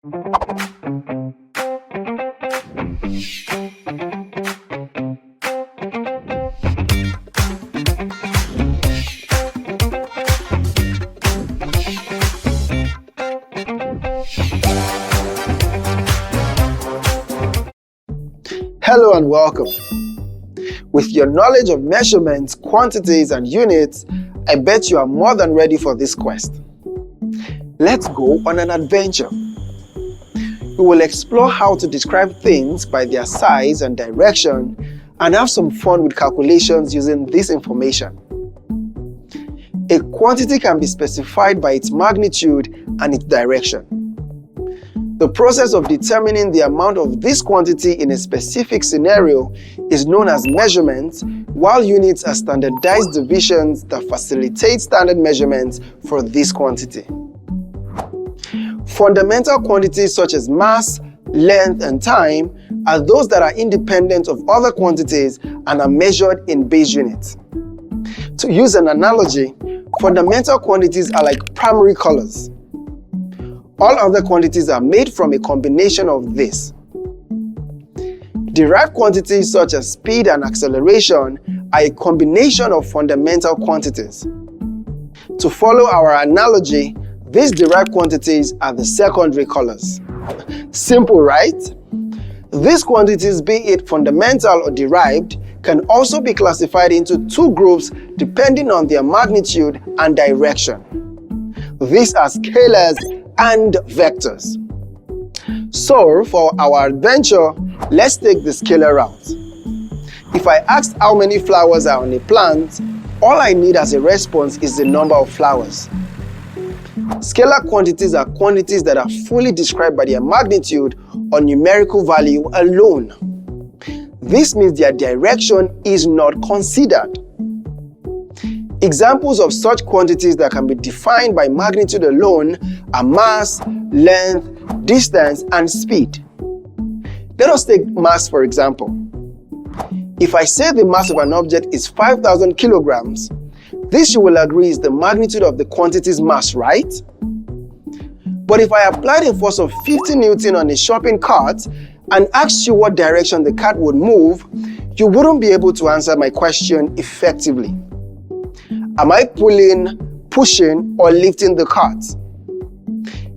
Hello and welcome. With your knowledge of measurements, quantities, and units, I bet you are more than ready for this quest. Let's go on an adventure. We will explore how to describe things by their size and direction and have some fun with calculations using this information. A quantity can be specified by its magnitude and its direction. The process of determining the amount of this quantity in a specific scenario is known as measurement, while units are standardized divisions that facilitate standard measurements for this quantity. Fundamental quantities such as mass, length, and time are those that are independent of other quantities and are measured in base units. To use an analogy, fundamental quantities are like primary colors. All other quantities are made from a combination of this. Derived quantities such as speed and acceleration are a combination of fundamental quantities. To follow our analogy, these derived quantities are the secondary colors. Simple, right? These quantities, be it fundamental or derived, can also be classified into two groups depending on their magnitude and direction. These are scalars and vectors. So, for our adventure, let's take the scalar route. If I asked how many flowers are on a plant, all I need as a response is the number of flowers. Scalar quantities are quantities that are fully described by their magnitude or numerical value alone. This means their direction is not considered. Examples of such quantities that can be defined by magnitude alone are mass, length, distance, and speed. Let us take mass for example. If I say the mass of an object is 5,000 kilograms, this you will agree is the magnitude of the quantity's mass, right? But if I applied a force of 50 Newton on a shopping cart and asked you what direction the cart would move, you wouldn't be able to answer my question effectively. Am I pulling, pushing, or lifting the cart?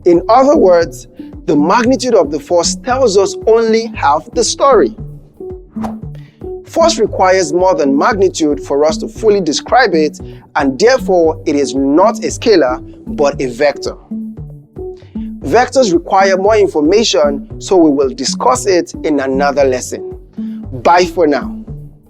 In other words, the magnitude of the force tells us only half the story. Force requires more than magnitude for us to fully describe it, and therefore it is not a scalar, but a vector. Vectors require more information, so we will discuss it in another lesson. Bye for now.